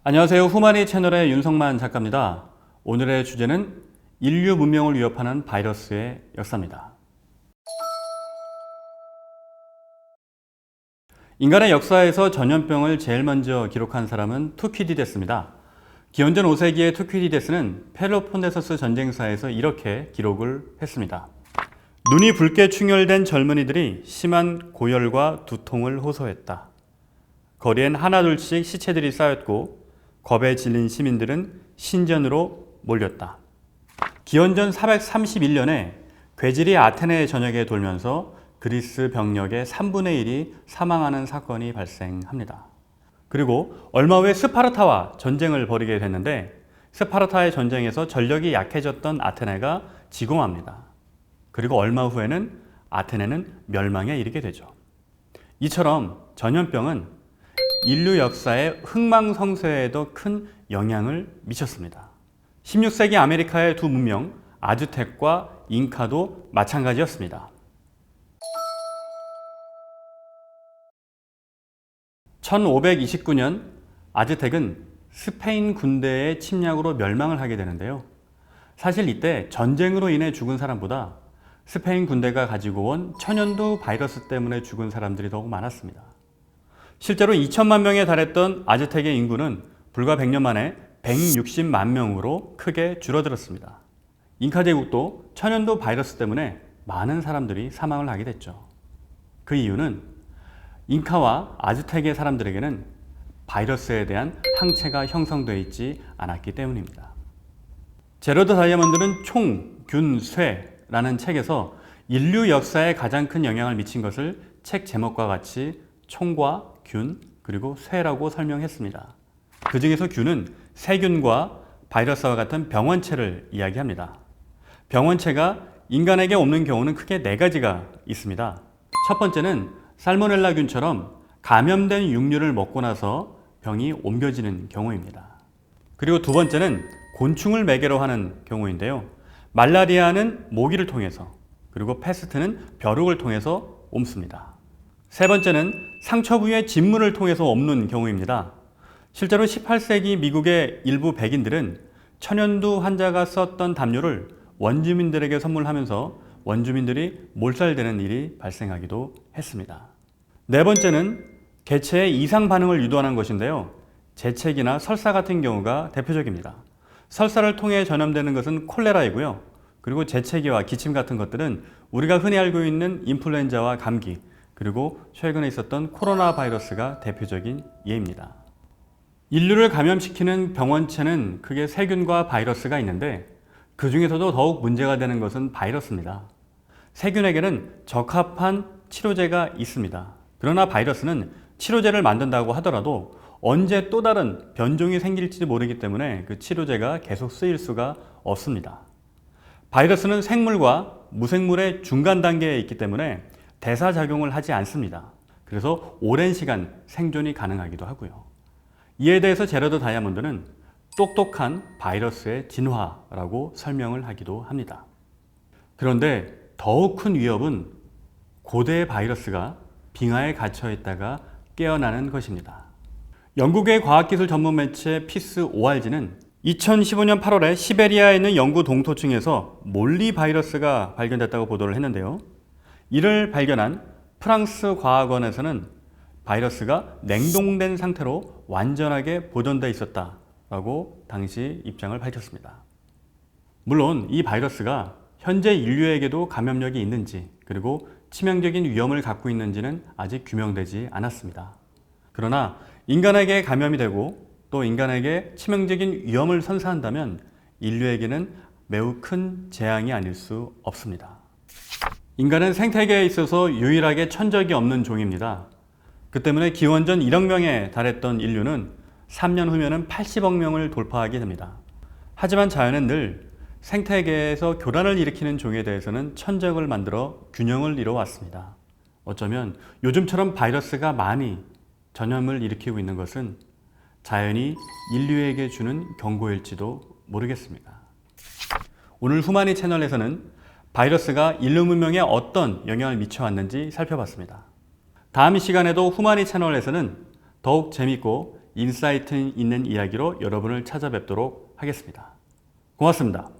안녕하세요. 후마니 채널의 윤성만 작가입니다. 오늘의 주제는 인류 문명을 위협하는 바이러스의 역사입니다. 인간의 역사에서 전염병을 제일 먼저 기록한 사람은 투퀴디데스입니다. 기원전 5세기의 투퀴디데스는 펠로폰네소스 전쟁사에서 이렇게 기록을 했습니다. 눈이 붉게 충혈된 젊은이들이 심한 고열과 두통을 호소했다. 거리엔 하나둘씩 시체들이 쌓였고 겁에 질린 시민들은 신전으로 몰렸다. 기원전 431년에 괴질이 아테네 전역에 돌면서 그리스 병력의 3분의 1이 사망하는 사건이 발생합니다. 그리고 얼마 후에 스파르타와 전쟁을 벌이게 됐는데 스파르타의 전쟁에서 전력이 약해졌던 아테네가 지공합니다. 그리고 얼마 후에는 아테네는 멸망에 이르게 되죠. 이처럼 전염병은 인류 역사의 흥망성쇠에도 큰 영향을 미쳤습니다. 16세기 아메리카의 두 문명 아즈텍과 잉카도 마찬가지였습니다. 1529년 아즈텍은 스페인 군대의 침략으로 멸망을 하게 되는데요. 사실 이때 전쟁으로 인해 죽은 사람보다 스페인 군대가 가지고 온 천연두 바이러스 때문에 죽은 사람들이 더욱 많았습니다. 실제로 2천만 명에 달했던 아즈텍의 인구는 불과 100년 만에 160만 명으로 크게 줄어들었습니다. 잉카 제국도 천연두 바이러스 때문에 많은 사람들이 사망을 하게 됐죠. 그 이유는 잉카와 아즈텍의 사람들에게는 바이러스에 대한 항체가 형성되어 있지 않았기 때문입니다. 제로드 다이아몬드는 총, 균, 쇠라는 책에서 인류 역사에 가장 큰 영향을 미친 것을 책 제목과 같이 총과 균, 그리고 쇠라고 설명했습니다. 그 중에서 균은 세균과 바이러스와 같은 병원체를 이야기합니다. 병원체가 인간에게 옮는 경우는 크게 4가지가 있습니다. 첫 번째는 살모넬라 균처럼 감염된 육류를 먹고 나서 병이 옮겨지는 경우입니다. 그리고 두 번째는 곤충을 매개로 하는 경우인데요. 말라리아는 모기를 통해서, 그리고 패스트는 벼룩을 통해서 옮습니다. 세 번째는 상처 부위의 진물을 통해서 옮는 경우입니다. 실제로 18세기 미국의 일부 백인들은 천연두 환자가 썼던 담요를 원주민들에게 선물하면서 원주민들이 몰살되는 일이 발생하기도 했습니다. 네 번째는 개체의 이상 반응을 유도하는 것인데요. 재채기나 설사 같은 경우가 대표적입니다. 설사를 통해 전염되는 것은 콜레라이고요. 그리고 재채기와 기침 같은 것들은 우리가 흔히 알고 있는 인플루엔자와 감기, 그리고 최근에 있었던 코로나 바이러스가 대표적인 예입니다. 인류를 감염시키는 병원체는 크게 세균과 바이러스가 있는데 그 중에서도 더욱 문제가 되는 것은 바이러스입니다. 세균에게는 적합한 치료제가 있습니다. 그러나 바이러스는 치료제를 만든다고 하더라도 언제 또 다른 변종이 생길지 모르기 때문에 그 치료제가 계속 쓰일 수가 없습니다. 바이러스는 생물과 무생물의 중간 단계에 있기 때문에 대사작용을 하지 않습니다. 그래서 오랜 시간 생존이 가능하기도 하고요. 이에 대해서 제로드 다이아몬드는 똑똑한 바이러스의 진화라고 설명을 하기도 합니다. 그런데 더욱 큰 위협은 고대의 바이러스가 빙하에 갇혀 있다가 깨어나는 것입니다. 영국의 과학기술 전문 매체 피스 ORG는 2015년 8월에 시베리아에 있는 영구 동토층에서 몰리 바이러스가 발견됐다고 보도를 했는데요. 이를 발견한 프랑스 과학원에서는 바이러스가 냉동된 상태로 완전하게 보존되어 있었다라고 당시 입장을 밝혔습니다. 물론 이 바이러스가 현재 인류에게도 감염력이 있는지, 그리고 치명적인 위험을 갖고 있는지는 아직 규명되지 않았습니다. 그러나 인간에게 감염이 되고 또 인간에게 치명적인 위험을 선사한다면 인류에게는 매우 큰 재앙이 아닐 수 없습니다. 인간은 생태계에 있어서 유일하게 천적이 없는 종입니다. 그 때문에 기원전 1억 명에 달했던 인류는 3년 후면은 80억 명을 돌파하게 됩니다. 하지만 자연은 늘 생태계에서 교란을 일으키는 종에 대해서는 천적을 만들어 균형을 이뤄왔습니다. 어쩌면 요즘처럼 바이러스가 많이 전염을 일으키고 있는 것은 자연이 인류에게 주는 경고일지도 모르겠습니다. 오늘 후마니 채널에서는 바이러스가 인류 문명에 어떤 영향을 미쳐왔는지 살펴봤습니다. 다음 시간에도 후마니 채널에서는 더욱 재밌고 인사이트 있는 이야기로 여러분을 찾아뵙도록 하겠습니다. 고맙습니다.